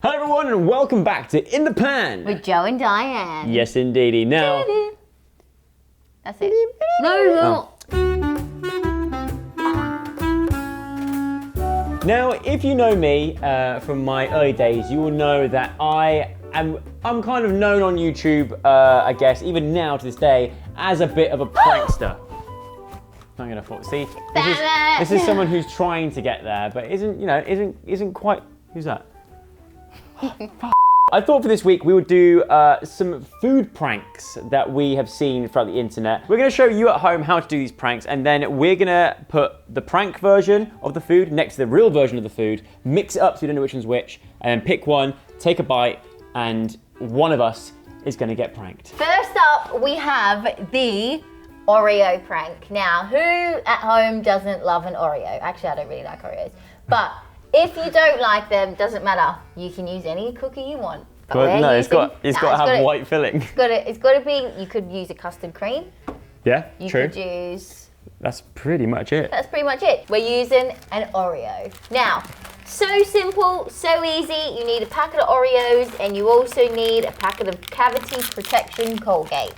Hello everyone and welcome back to In the Pan with Joe and Diane. Yes indeedy. Now that's it. No. Now if you know me from my early days, you will know that I'm kind of known on YouTube, I guess, even now to this day, as a bit of a prankster. Not gonna fall. See, this is someone who's trying to get there, but isn't quite. Who's that? I thought for this week we would do some food pranks that we have seen throughout the internet. We're going to show you at home how to do these pranks, and then we're going to put the prank version of the food next to the real version of the food, mix it up so you don't know which one's which, and then pick one, take a bite, and one of us is going to get pranked. First up, we have the Oreo prank. Now, who at home doesn't love an Oreo? Actually, I don't really like Oreos, but if you don't like them, doesn't matter. You can use any cookie you want. No, it's got to have white filling. It's got to be. You could use a custard cream. Yeah, you true. You could use. That's pretty much it. That's pretty much it. We're using an Oreo. Now, so simple, so easy. You need a packet of Oreos, and you also need a packet of cavity protection Colgate.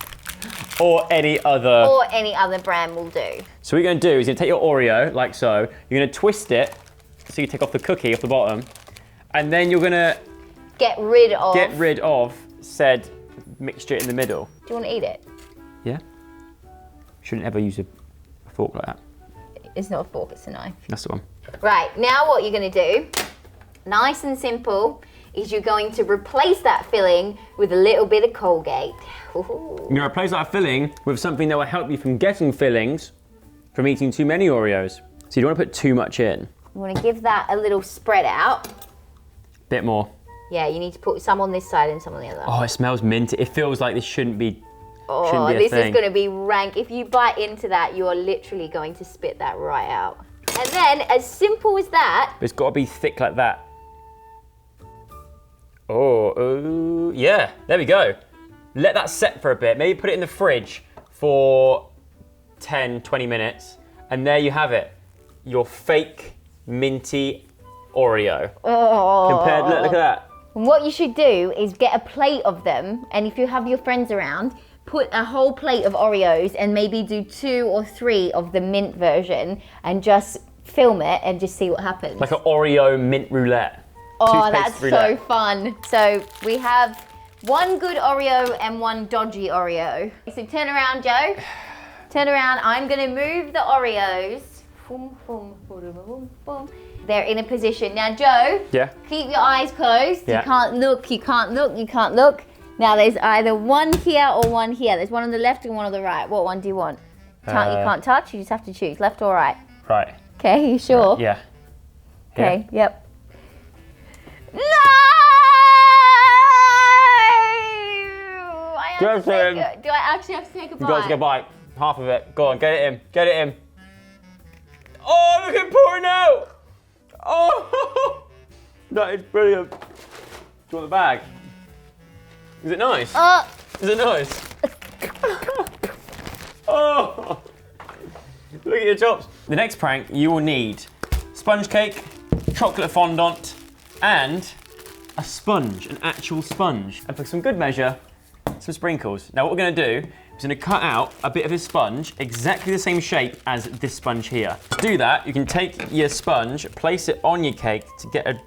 Or any other brand will do. So what you're going to do is you're going to take your Oreo, like so. You're going to twist it. So you take off the cookie off the bottom, and then you're gonna get rid of said mixture in the middle. Do you want to eat it? Yeah. Shouldn't ever use a fork like that. It's not a fork, it's a knife. That's the one. Right, now what you're gonna do, nice and simple, is you're going to replace that filling with a little bit of Colgate. Ooh. You're gonna replace that filling with something that will help you from getting fillings from eating too many Oreos. So you don't want to put too much in. You want to give that a little spread out. Bit more. Yeah, you need to put some on this side and some on the other. Oh, it smells mint. It feels like this shouldn't be. Oh, this is going to be rank. If you bite into that, you are literally going to spit that right out. And then, as simple as that. It's got to be thick like that. Oh, yeah. There we go. Let that set for a bit. Maybe put it in the fridge for 10, 20 minutes. And there you have it. Your fake minty Oreo. Oh. Compared, look at that. And what you should do is get a plate of them, and if you have your friends around, put a whole plate of Oreos and maybe do 2 or 3 of the mint version and just film it and just see what happens. Like an Oreo mint roulette. Oh, that's so fun. So we have 1 good Oreo and 1 dodgy Oreo. So turn around, Joe. Turn around. I'm gonna move the Oreos. They're in a position. Now, Joe, keep your eyes closed. Yeah. You can't look, you can't look, you can't look. Now, there's either one here or one here. There's one on the left and one on the right. What one do you want? You can't touch, you just have to choose, left or right. Right. Okay, you sure? Yeah. Okay, yep. No! Do I actually have to take a bite? You guys get a bite. Half of it. Go on, get it in. Get it in. Oh, look at it pouring out! Oh, that is brilliant. Do you want the bag? Is it nice? Is it nice? Oh, look at your chops. The next prank, you will need sponge cake, chocolate fondant, and a sponge, an actual sponge. And for some good measure, some sprinkles. Now what we're gonna do is gonna cut out a bit of this sponge, exactly the same shape as this sponge here. To do that, you can take your sponge, place it on your cake to get a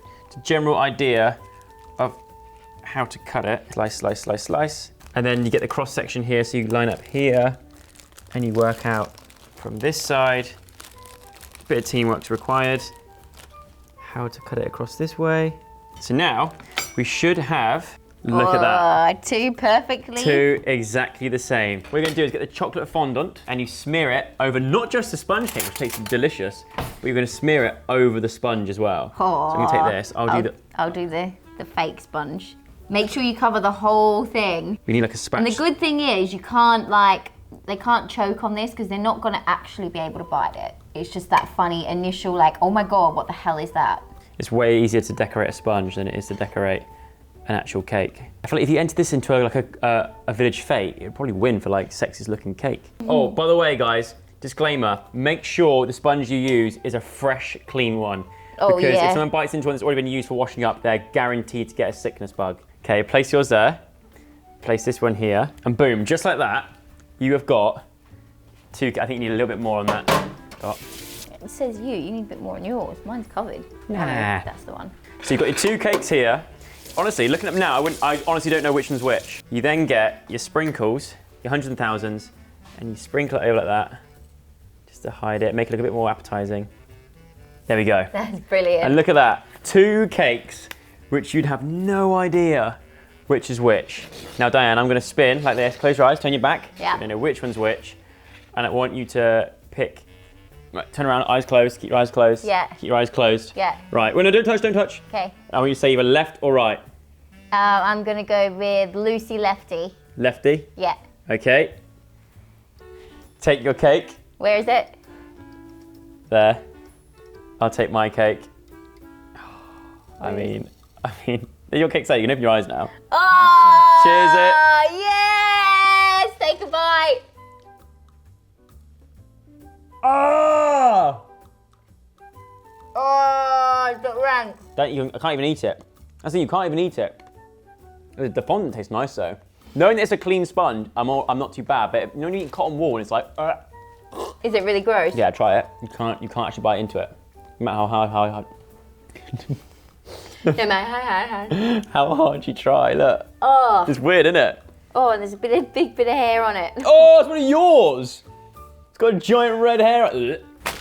general idea of how to cut it. Slice, slice, slice, slice. And then you get the cross section here, so you line up here and you work out from this side. A bit of teamwork's required. How to cut it across this way. So now we should have, look at that. 2 perfectly. 2 exactly the same. What you're gonna do is get the chocolate fondant and you smear it over not just the sponge cake, which tastes delicious, but you're gonna smear it over the sponge as well. So I'm gonna take this. I'll do the fake sponge. Make sure you cover the whole thing. We need like a spatula. And the good thing is you can't they can't choke on this because they're not gonna actually be able to bite it. It's just that funny initial oh my God, what the hell is that? It's way easier to decorate a sponge than it is to decorate an actual cake. I feel like if you enter this into a village fete, you'd probably win for sexiest looking cake. Oh, by the way guys, disclaimer, make sure the sponge you use is a fresh, clean one. Oh, because yeah. if someone bites into one that's already been used for washing up, they're guaranteed to get a sickness bug. Okay, place yours there. Place this one here. And boom, just like that, you have got 2, I think you need a little bit more on that. Oh. It says you need a bit more on yours. Mine's covered. Nah. That's the one. So you've got your 2 cakes here. Honestly, looking at them now, I honestly don't know which one's which. You then get your sprinkles, your hundreds and thousands, and you sprinkle it over like that, just to hide it, make it look a bit more appetizing. There we go. That's brilliant. And look at that, 2 cakes, which you'd have no idea which is which. Now, Diane, I'm gonna spin like this. Close your eyes, turn your back. Yeah. You don't know which one's which. And I want you to pick, right, turn around, eyes closed, keep your eyes closed. Yeah. Keep your eyes closed. Yeah. Right, well, no, don't touch, don't touch. Okay. I want you to say either left or right. I'm gonna go with Lucy Lefty. Lefty? Yeah. Okay. Take your cake. Where is it? There. I'll take my cake. I mean, your cake's there. You can open your eyes now. Oh! Cheers Yes! Take a bite. Oh! Oh, it's got rank. I can't even eat it. I think you can't even eat it. The fondant tastes nice though. Knowing that it's a clean sponge, I'm not too bad. But you know when you eat cotton wool and it's like, Is it really gross? yeah, try it. You can't actually bite into it. No matter how hard. How hard you try, look. Oh. It's weird, isn't it? Oh, and there's a big bit of hair on it. Oh, it's one of yours. It's got a giant red hair.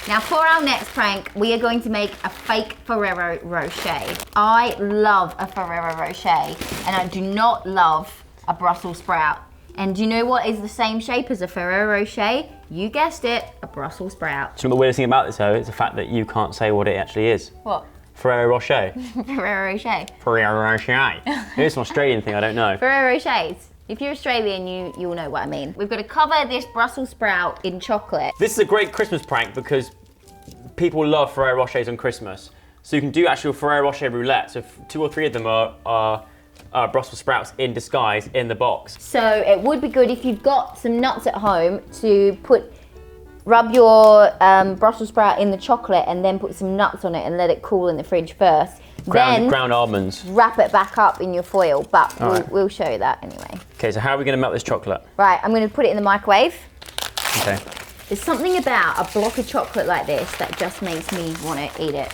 Now for our next prank, we are going to make a fake Ferrero Rocher. I love a Ferrero Rocher, and I do not love a Brussels sprout. And do you know what is the same shape as a Ferrero Rocher? You guessed it, a Brussels sprout. So the weirdest thing about this though is the fact that you can't say what it actually is. What? Ferrero Rocher. Ferrero Rocher. Ferrero Rocher. It's an Australian thing, I don't know. Ferrero Rochers. If you're Australian, you'll know what I mean. We've got to cover this Brussels sprout in chocolate. This is a great Christmas prank because people love Ferrero Rochers on Christmas. So you can do actual Ferrero Rocher roulette. So 2 or 3 of them are Brussels sprouts in disguise in the box. So it would be good if you've got some nuts at home to rub your Brussels sprout in the chocolate and then put some nuts on it and let it cool in the fridge first. Then ground almonds. Wrap it back up in your foil, but right. we'll show you that anyway. Okay, so how are we going to melt this chocolate? Right, I'm going to put it in the microwave. Okay. There's something about a block of chocolate like this that just makes me want to eat it.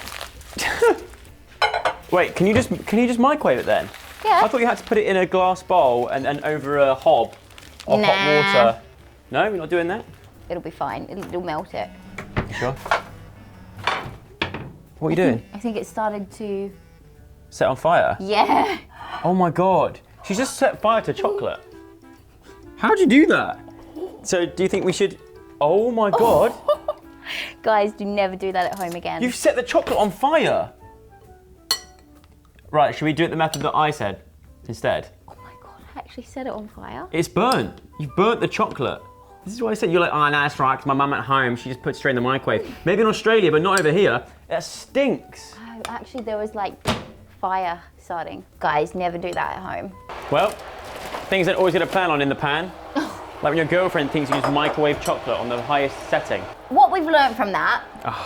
Wait, can you just microwave it then? Yeah. I thought you had to put it in a glass bowl and over a hob of hot water. No, you're not doing that? It'll be fine. It'll melt it. You sure? What are you doing? I think it started to... Set on fire? Yeah. Oh my God. She's just set fire to chocolate. How'd you do that? So do you think we should... Oh my God. Guys, do never do that at home again. You've set the chocolate on fire. Right, should we do it the method that I said instead? Oh my God, I actually set it on fire. It's burnt. You've burnt the chocolate. This is what I said. You're like, oh, no, that's right, 'cause my mum at home, she just puts it straight in the microwave. Maybe in Australia, but not over here. That stinks. Oh, actually, there was like fire starting. Guys, never do that at home. Well, things don't always get a plan on in the pan. Like when your girlfriend thinks you use microwave chocolate on the highest setting. What we've learned from that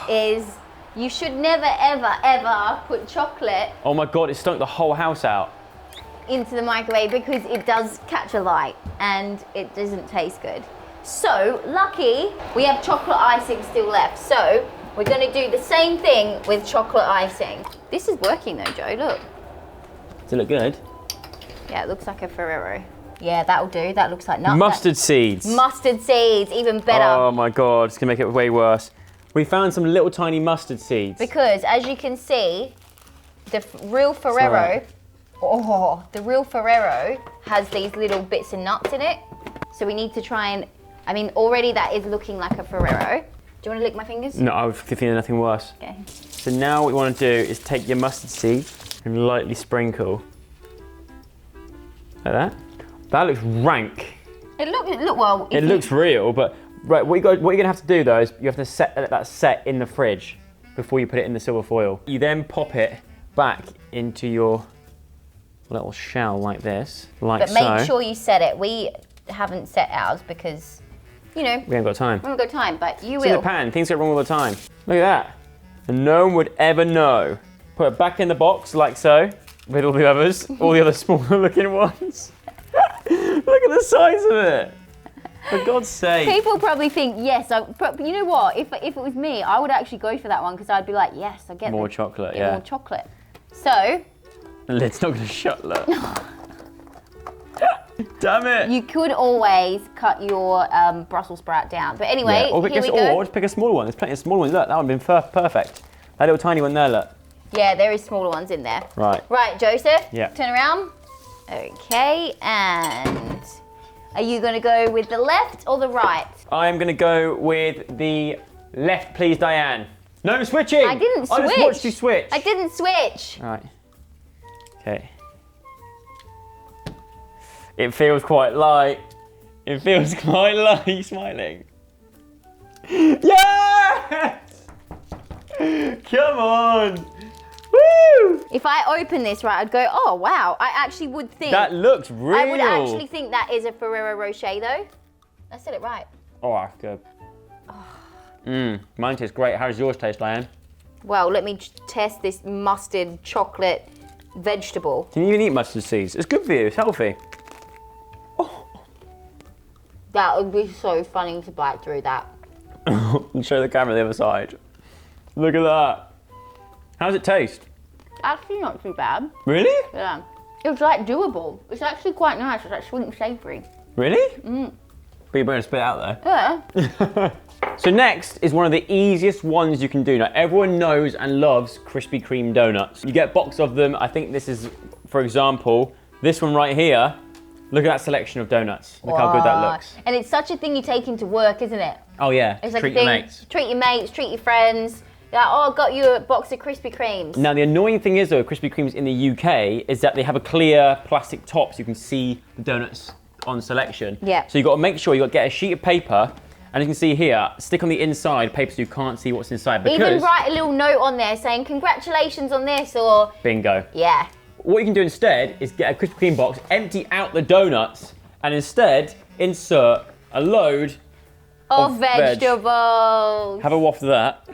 is you should never, ever, ever put chocolate Oh my God, it stunk the whole house out. into the microwave because it does catch a light and it doesn't taste good. So, lucky, we have chocolate icing still left. So, we're gonna do the same thing with chocolate icing. This is working though, Joe, look. Does it look good? Yeah, it looks like a Ferrero. Yeah, that'll do. That looks like nuts. Mustard seeds. Mustard seeds, even better. Oh my God, it's gonna make it way worse. We found some little tiny mustard seeds. Because as you can see, the real Ferrero, the real Ferrero has these little bits of nuts in it. So we need to try and, I mean, already that is looking like a Ferrero. Do you want to lick my fingers? No, I was thinking nothing worse. Okay. So now what you want to do is take your mustard seed and lightly sprinkle. Like that. That looks rank. It well. It looks real, but right, what you're gonna have to do though is you have to let that set in the fridge before you put it in the silver foil. You then pop it back into your little shell like this, like so. But make sure you set it. We haven't set ours because, you know, we haven't got time. we haven't got time, but you It's in the will. pan, things go wrong all the time. Look at that. And no one would ever know. Put it back in the box like so, with all the others, all the other smaller looking ones. Look at the size of it. For God's sake. People probably think, yes, but you know what? If it was me, I would actually go for that one because I'd be like, yes, I get more chocolate, more chocolate. So. The lid's not going to shut, look. Damn it. You could always cut your Brussels sprout down. But anyway, or here we go. Or just pick a smaller one. There's plenty of smaller ones. Look, that would have been perfect. That little tiny one there, look. Yeah, there is smaller ones in there. Right. Right, Joseph. Yeah. Turn around. Okay, and are you going to go with the left or the right? I'm going to go with the left, please, Diane. No switching. I didn't switch. I just watched you switch. I didn't switch. All right. Okay. It feels quite light. It feels quite light. Are you smiling? Yes! Come on. Woo! If I open this, right, I'd go, oh, wow. I actually would think. That looks real. I would actually think that is a Ferrero Rocher, though. I said it right. Oh, that's good. Mine tastes great. How does yours taste, Diane? Well, let me test this mustard chocolate vegetable. Can you even eat mustard seeds? It's good for you. It's healthy. That would be so funny to bite through that. And show the camera the other side. Look at that. How does it taste? Actually not too bad. Really? Yeah. It's like doable. It's actually quite nice. It's like sweet and savoury. Really? But you're going to spit it out Yeah. there. So next is one of the easiest ones you can do. Now everyone knows and loves Krispy Kreme donuts. You get a box of them. I think this is, for example, this one right here. Look at that selection of donuts. Look how good that looks. And it's such a thing you take into work, isn't it? Oh yeah, It's like treat a thing, your mates. Treat your mates, treat your friends. You're like, oh, I got you a box of Krispy Kremes. Now the annoying thing is though, Krispy Kremes in the UK is that they have a clear plastic top so you can see the donuts on selection. Yeah. So you've got to make sure you've got to get a sheet of paper, and you can see here, stick on the inside paper so you can't see what's inside. Because Even write a little note on there saying congratulations on this, or bingo. yeah. What you can do instead is get a Krispy Kreme box, empty out the donuts, and instead insert a load of vegetables. Have a waft of that.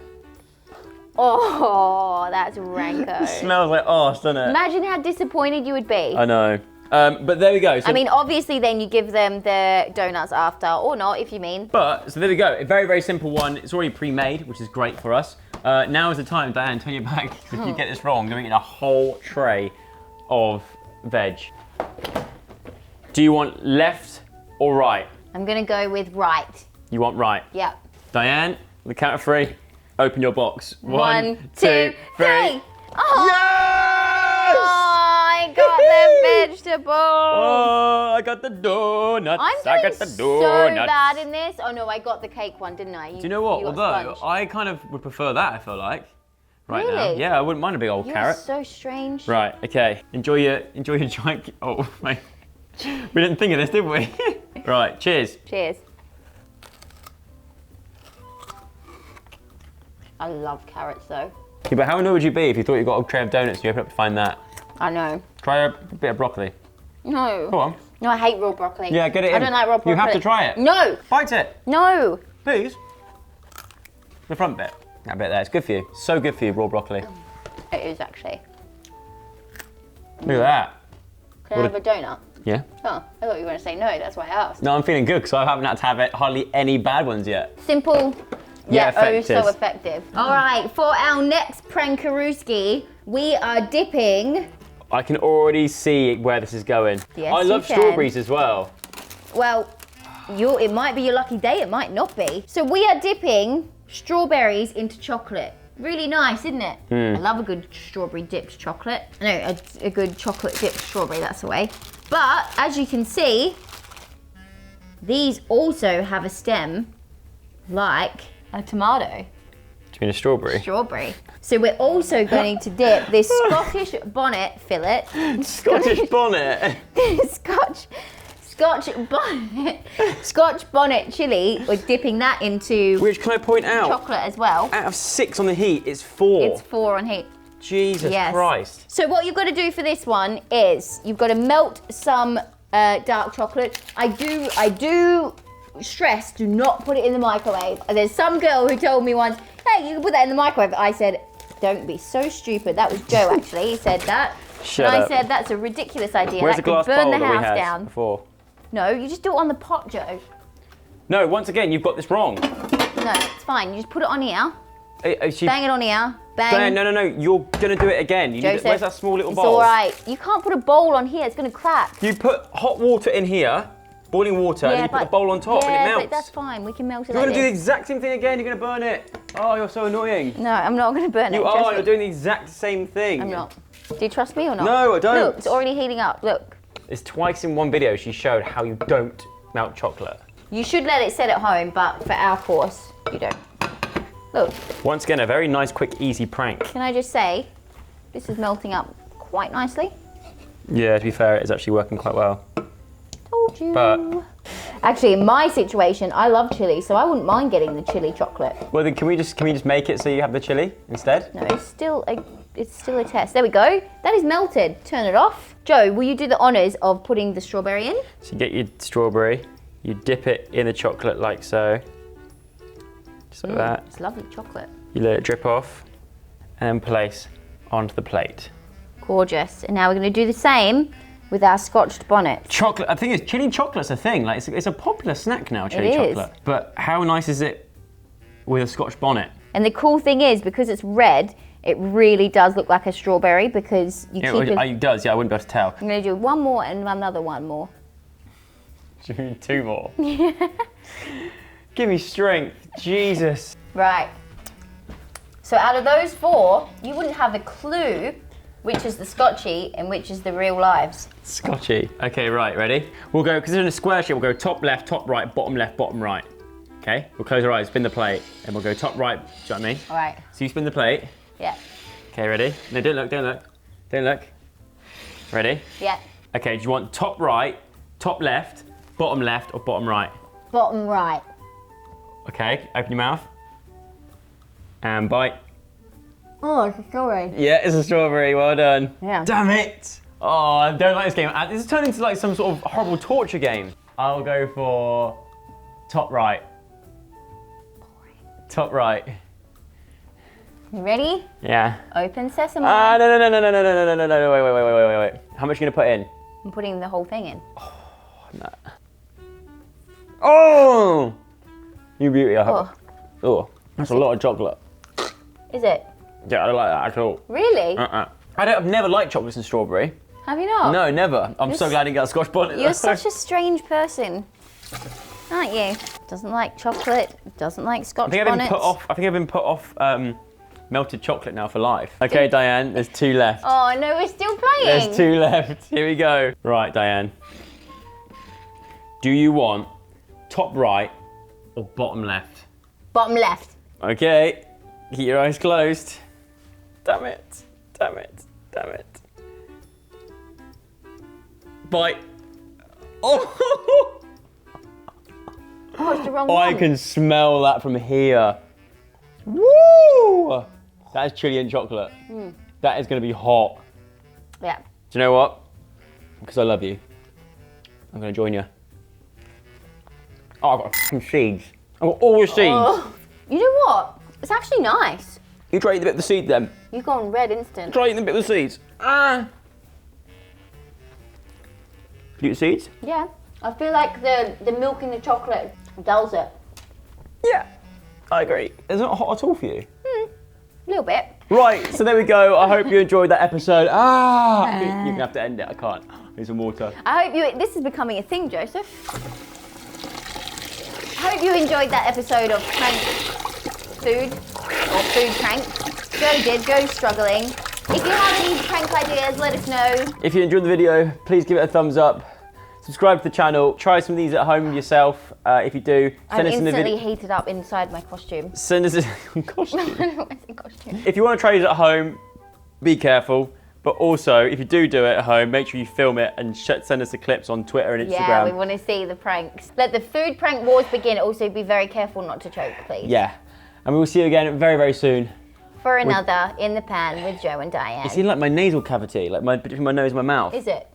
Oh, that's ranko. Smells like arse, doesn't it? Imagine how disappointed you would be. I know. But there we go. So, I mean, obviously then you give them the donuts after, or not, if you mean. But, so there we go. A very, very simple one. It's already pre-made, which is great for us. Now is the time, Diane, turn your back. If you get this wrong, you're going to get a whole tray of veg. Do you want left or right? I'm going to go with right. You want right? Yeah. Diane, the count of three, open your box. 1, 2, 3. Oh, Yes! I got the vegetables. Oh, I got the donuts. I'm I doing got the so donuts. bad in this. Oh no, I got the cake one, didn't I? Do you know what? got Although, sponge. I kind of would prefer that, I feel like. Right now. Really? Yeah, I wouldn't mind a big old You're carrot. so strange. Right, okay. Enjoy your giant. Oh, mate. We didn't think of this, did we? Right, cheers. Cheers. I love carrots though. Yeah, but how annoyed would you be if you thought you got a tray of donuts and you open up to find that? I know. Try a bit of broccoli. No. Go on. No, I hate raw broccoli. Yeah, get it in. I don't like raw broccoli. You have to try it. No. Bite it. No. Please. The front bit. That bit there. It's good for you. So good for you, raw broccoli. It is actually. Look at that. Can I have a donut? Yeah. Oh, I thought you were going to say no. That's why I asked. No, I'm feeling good because I haven't had to have it hardly any bad ones yet. Simple. Yeah, Oh, effective. so effective. All right, for our next prankarooski, we are dipping. I can already see where this is going. Yes, I love you can. strawberries as well. Well, it might be your lucky day, it might not be. So we are dipping strawberries into chocolate. Really nice, isn't it? I love a good strawberry dipped chocolate. No, a good chocolate dipped strawberry, that's the way. But as you can see, these also have a stem like a tomato. Do you mean a strawberry? Strawberry. So we're also going to dip this Scottish bonnet fillet. Scottish bonnet. Scotch bonnet chili. We're dipping that into Which, can I point out, chocolate as well. out of 6 on the heat, it's 4. It's 4 on heat. Jesus Yes. Christ. So what you've got to do for this one is you've got to melt some dark chocolate. I do stress, do not put it in the microwave. There's some girl who told me once, Hey, you can put that in the microwave. I said, don't be so stupid. That was Joe, actually. He said that. Shut and up. I said, that's a ridiculous idea. Where's that the glass could burn bowl the that we house had down. before? No, you just do it on the pot, Joe. No, once again, you've got this wrong. No, it's fine. You just put it on here. She... Bang it on here. Bang. Bang. No. You're going to do it again. You Joe need said, where's that small little it's bowl? all right. You can't put a bowl on here. It's going to crack. You put hot water in here, boiling water, and you put the bowl on top and it melts. But that's fine. We can melt it You're like going to do the this. exact same thing again. You're going to burn it. Oh, you're so annoying. No, I'm not going to burn it. You trust are. me. You're doing the exact same thing. I'm not. Do you trust me or not? No, I don't. Look, it's already heating up. Look. It's twice in one video she showed how you don't melt chocolate. You should let it sit at home, but for our course, you don't. Look. Once again, a very nice, quick, easy prank. Can I just say, this is melting up quite nicely. Yeah, to be fair, it's actually working quite well. Told you. But actually, in my situation, I love chili, so I wouldn't mind getting the chili chocolate. well, then can we just make it so you have the chili instead? No, it's still a test. There we go. That is melted. Turn it off. Joe, will you do the honours of putting the strawberry in? So you get your strawberry, you dip it in the chocolate like so. Just like that. It's lovely chocolate. You let it drip off and then place onto the plate. Gorgeous. And now we're going to do the same with our scotched bonnet. Chocolate, I think it's chili chocolate's a thing. Like it's a popular snack now, chili chocolate. But how nice is it with a Scotch bonnet? And the cool thing is, because it's red, it really does look like a strawberry because you keep it. It does, yeah, I wouldn't be able to tell. I'm going to do one more and another one more. Do you mean two more? Give me strength, Jesus. Right. So out of those four, you wouldn't have a clue which is the Scotchy and which is the real lives. Scotchy. Okay, right, ready? We'll go, because it's in a square shape, we'll go top left, top right, bottom left, bottom right. Okay, we'll close our eyes, spin the plate, and we'll go top right, do you know what I mean? All right. So you spin the plate. Yeah. Okay, ready? No, don't look, don't look. Don't look. Ready? Yeah. Okay, do you want top right, top left, or bottom right? Bottom right. Okay, open your mouth. And bite. Oh, it's a strawberry. Yeah, it's a strawberry, well done. Yeah. Damn it! Oh, I don't like this game. This has turned into like some sort of horrible torture game. I'll go for top right. Top right. You ready? Yeah. Open sesame. No, wait. How much are you gonna put in? I'm putting the whole thing in. No. Oh! You beauty, I hope. Oh, that's a lot of chocolate. Is it? Yeah, I don't like that at all. Really? I've never liked chocolates and strawberry. Have you not? No, never. I'm so glad I didn't get a Scotch bonnet. You're such a strange person, aren't you? Doesn't like chocolate, doesn't like Scotch bonnets. I think I've been put off melted chocolate now for life. Okay, Diane, there's two left. Oh no, we're still playing. There's two left. Here we go. Right, Diane. Do you want top right or bottom left? Bottom left. Okay, keep your eyes closed. Damn it. Bite. Oh! Oh, it's the wrong one. I can smell that from here. Woo! That is chili and chocolate. That is going to be hot. Yeah. Do you know what? Because I love you, I'm going to join you. Oh, I've got some seeds. I've got all the seeds. Oh. You know what? It's actually nice. You try eating a bit of the seed then. You've gone red instant. Try eating a bit of the seeds. You eat the seeds? Yeah. I feel like the milk in the chocolate dulls it. Yeah, I agree. It's not hot at all for you. A little bit. Right, so there we go. I hope you enjoyed that episode. You're going to have to end it. I can't. Need some water. I hope this is becoming a thing, Joseph. I hope you enjoyed that episode of prank food or food prank. Joe did. Joe's struggling. If you have any prank ideas, let us know. If you enjoyed the video, please give it a thumbs up. Subscribe to the channel. Try some of these at home yourself. If you do, I'm instantly heated up inside my costume. Send us a costume. I don't know what's in costume. If you want to try these at home, be careful. But also, if you do it at home, make sure you film it and send us the clips on Twitter and Instagram. Yeah, we want to see the pranks. Let the food prank wars begin. Also, be very careful not to choke, please. Yeah. And we will see you again very, very soon. For another In the Pan with Joe and Diane. It's in like my nasal cavity, like between my nose and my mouth. Is it?